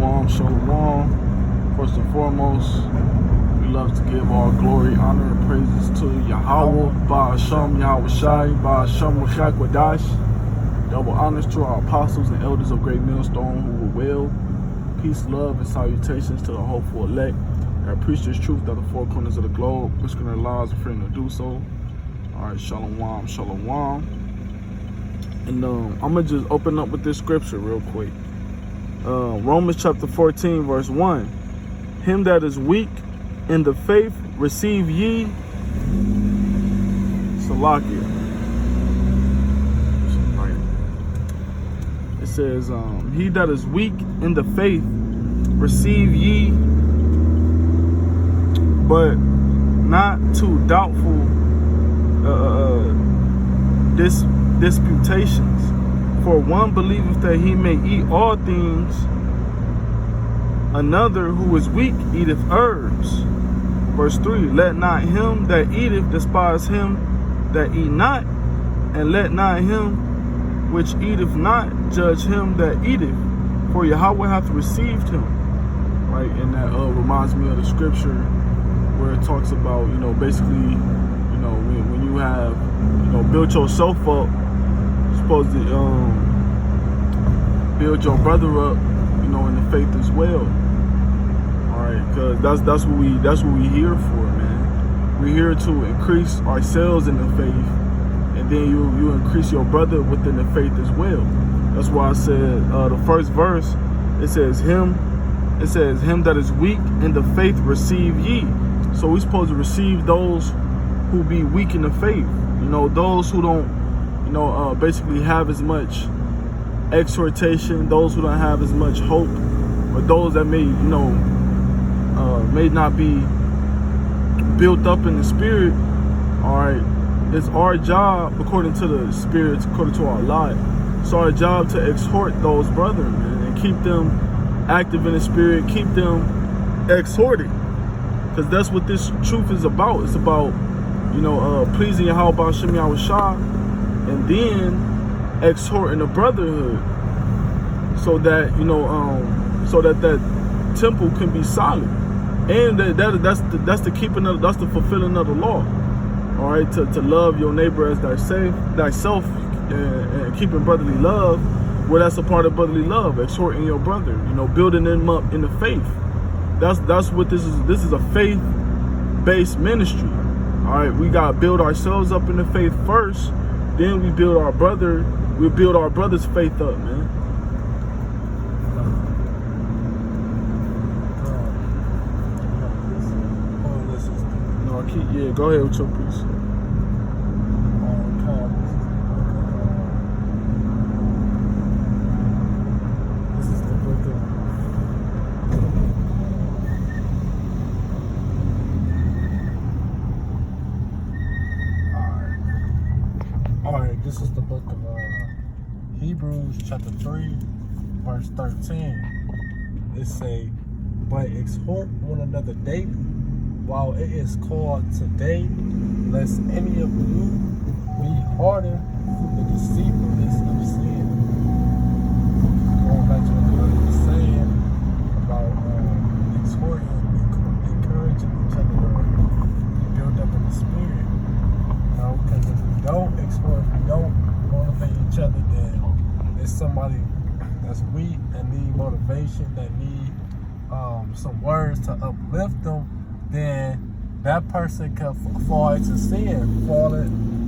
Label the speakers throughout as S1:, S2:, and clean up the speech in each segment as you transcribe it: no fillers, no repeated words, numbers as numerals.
S1: Shalom, shalom. First and foremost, we love to give all glory, honor, and praises to Yahweh, Ba'ashem, Yahweh Shai, Ba'ashem, Rashak Wadash. Double honors to our apostles and elders of Great Millstone who were well. Peace, love, and salutations to the hopeful elect that preach this truth at the four corners of the globe, risking their lives and freedom to do so. All right, shalom, shalom. And I'm going to just open up with this scripture real quick. Romans chapter 14, verse 1. Him that is weak in the faith, receive ye Salakia. It says, he that is weak in the faith, receive ye, but not to doubtful disputations. For one believeth that he may eat all things, another who is weak eateth herbs. Verse 3, let not him that eateth despise him that eat not, and let not him which eateth not judge him that eateth, for Yahweh hath received him. Right, and that reminds me of the scripture where it talks about, basically, when you have, built yourself up, supposed to build your brother up, in the faith as well. All right, because that's what we here for, man. We're here to increase ourselves in the faith, and then you increase your brother within the faith as well. That's why I said the first verse, it says him that is weak in the faith receive ye. So we're supposed to receive those who be weak in the faith. Those who don't basically have as much exhortation, those who don't have as much hope, or those that may not be built up in the spirit. All right, it's our job, according to the spirits, according to our life, it's our job to exhort those brethren, man, and keep them active in the spirit, keep them exhorting, because that's what this truth is about. It's about pleasing Yahweh Ba'ashem Yahweh Shai, and then exhorting the brotherhood, so that that temple can be solid, and that's the fulfilling of the law. All right, to love your neighbor as thyself, and keeping brotherly love. Well, that's a part of brotherly love, exhorting your brother, building them up in the faith. That's what this is. This is a faith-based ministry. All right, we gotta build ourselves up in the faith first. Then we build our brother's faith up, man. Go ahead with your piece.
S2: This is the book of Alright, this is the book of Hebrews chapter 3, verse 13. It say, but exhort one another daily, while it is called today, lest any of you be hardened through the deceitfulness of sin. Going back to what the brother was saying about exhorting, encouraging each other to build up in the spirit. Because if we don't exhort, if we don't motivate each other, then there's somebody that's weak and need motivation, that need some words to uplift them, then that person can fall into sin.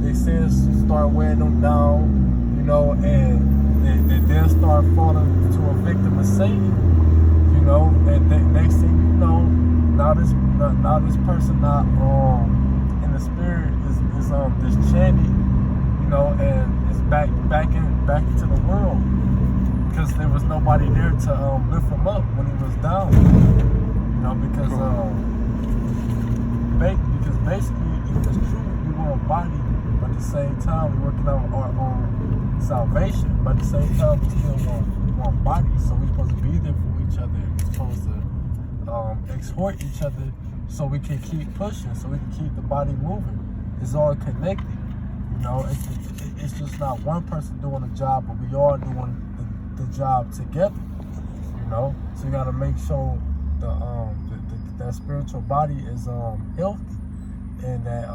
S2: Their sins start weighing them down, and they'll start falling to a victim of Satan, and next thing you know, now this person not in the spirit is disenchanted, and is back into the world, because there was nobody there to lift him up when he was down, because basically, if it's true, we want a body, but at the same time, we're working on our own salvation, but at the same time, we still want bodies, so we're supposed to be there for each other. We're supposed to exhort each other so we can keep pushing, so we can keep the body moving. It's all connected, It's just not one person doing the job, but we all doing the job together, know. So you gotta make sure that spiritual body is healthy, and that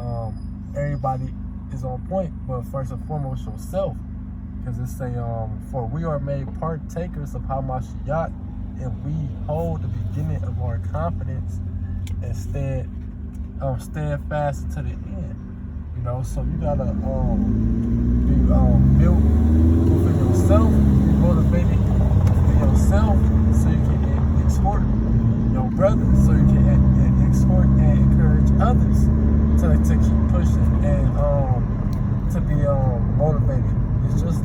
S2: everybody is on point. But first and foremost, yourself, because it say for we are made partakers of Hamashiach, and we hold the beginning of our confidence and steadfast to the end. You know, so you gotta be built for yourself, be motivated for yourself, so you can exhort your brothers, so you can exhort and encourage others to keep pushing and to be motivated. It's just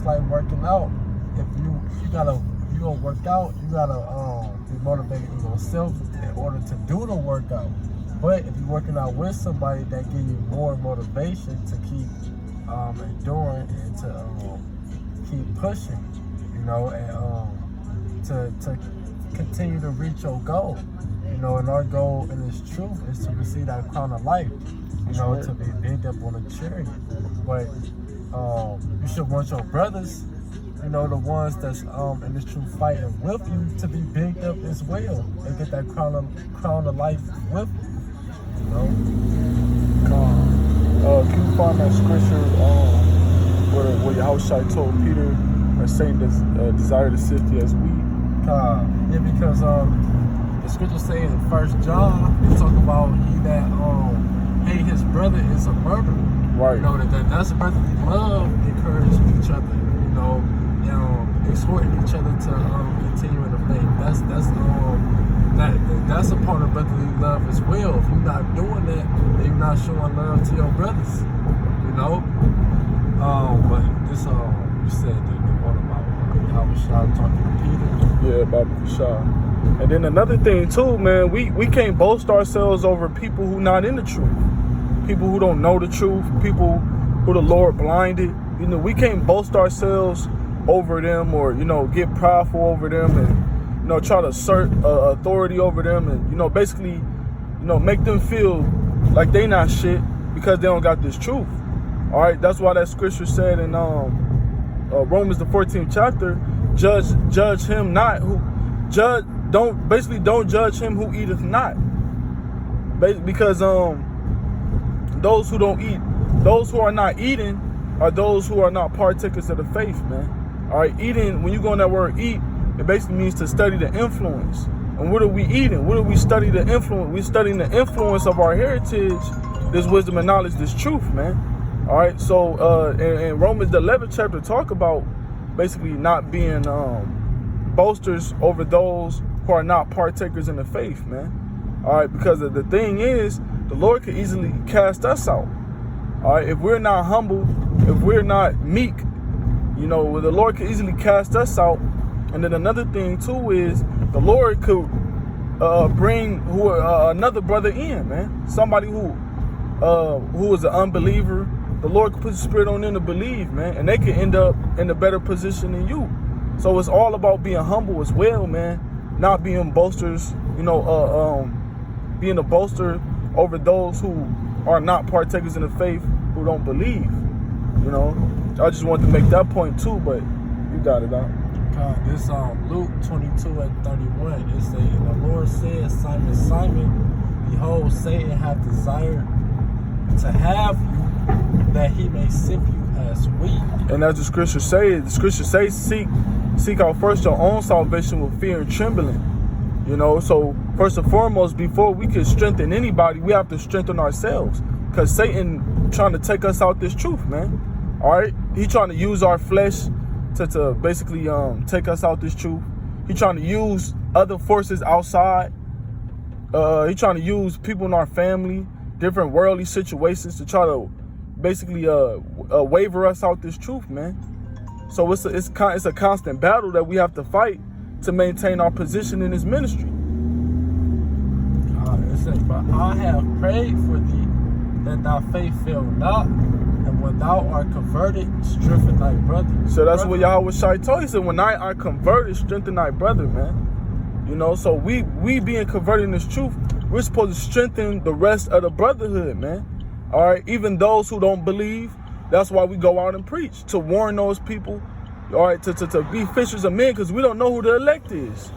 S2: like working out. If you gonna work out, you gotta be motivated yourself in order to do the workout. But if you're working out with somebody, that gives you more motivation to keep enduring and to keep pushing, you know, and to continue to reach your goal. You know, and our goal in this truth is to receive that crown of life, you know, to be bigged up on a charity. But you should want your brothers, you know, the ones that's in this truth fighting with you, to be bigged up as well and get that crown of life with you. You know?
S1: Can you find that scripture where Yahushua told Peter that Satan desire to sift you as wheat?
S2: Yeah, because the scripture say in 1 John, it talk about he that hate his brother is a murderer.
S1: Right. You
S2: know, that's a brotherly love, encouraging each other, you know, exhorting each other to continue in the faith. That's a part of brotherly love as well. If you're not doing that, then you're not showing love to your brothers, you know. But this you said the one about Yahushua talking to Peter.
S1: Yeah, about Yahushua. And then another thing too, man, we can't boast ourselves over people who not in the truth, people who don't know the truth, people who the Lord blinded. You know, we can't boast ourselves over them, or, you know, get prideful over them, and, you know, try to assert authority over them, and, you know, basically, you know, make them feel like they not shit because they don't got this truth. All right, that's why that scripture said in Romans the 14th chapter, judge him not who don't judge him who eateth not, because those who don't eat, those who are not eating, are those who are not partakers of the faith, man. All right, eating, when you go on that word eat, it basically means to study the influence. And what are we eating? What are we studying the influence? We're studying the influence of our heritage, this wisdom and knowledge, this truth, man. All right, so in Romans the 11th chapter talk about basically not being boasters over those who are not partakers in the faith, man. All right, because the thing is, the Lord could easily cast us out. All right, if we're not humble, if we're not meek, you know, the Lord could easily cast us out. And then another thing too is the Lord could bring another brother in, man. Somebody who is an unbeliever. The Lord could put the spirit on them to believe, man, and they could end up in a better position than you. So it's all about being humble as well, man. Not being boasters, you know, being a boaster over those who are not partakers in the faith, who don't believe. You know, I just wanted to make that point too, but you got it out.
S2: This Luke 22:31, it says, and the Lord said, Simon, Simon, behold, Satan hath desired to have you, that he may sift you as wheat. And as
S1: the scripture says, seek out first your own salvation with fear and trembling. You know, so first and foremost, before we can strengthen anybody, we have to strengthen ourselves. Because Satan trying to take us out this truth, man. All right? He trying to use our flesh to basically take us out this truth. He trying to use other forces outside. He trying to use people in our family, different worldly situations to try to basically waver us out this truth, man. So it's a constant battle that we have to fight to maintain our position in this ministry.
S2: It says, but I have prayed for thee that thy faith fail not, and when thou art converted, strengthen thy brother.
S1: So that's what Yahushua told. He said, when I are converted, strengthen thy brother, man. You know, so we being converted in this truth, we're supposed to strengthen the rest of the brotherhood, man. All right, even those who don't believe. That's why we go out and preach, to warn those people all right, to be fishers of men, because we don't know who the elect is.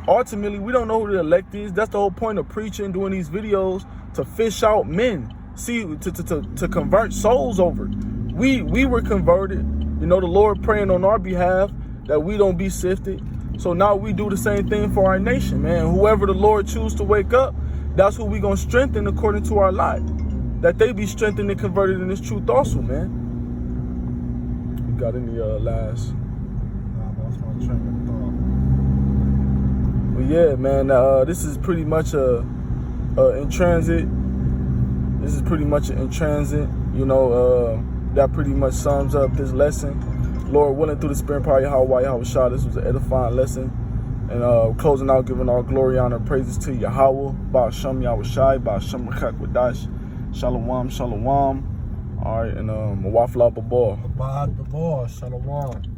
S1: Ultimately, we don't know who the elect is. That's the whole point of preaching, doing these videos, to fish out men, see, to convert souls over. We were converted. You know, the Lord praying on our behalf that we don't be sifted. So now we do the same thing for our nation, man. Whoever the Lord choose to wake up, that's who we gonna strengthen according to our life. That they be strengthened and converted in this truth also, man. You got any last?
S2: Nah, that's my train of thought.
S1: Well, yeah, man. This is pretty much in transit. This is pretty much in transit. You know, that pretty much sums up this lesson. Lord willing, through the Spirit, power Yahweh Shah. This was an edifying lesson. And closing out, giving all glory, honor, and praises to Yahweh. Ba'ashem Yahweh Shai, Ba'ashem Rechak Wadash. Shalom, shalom. All right, and Wafla Babal.
S2: Abad Babal, Shalom.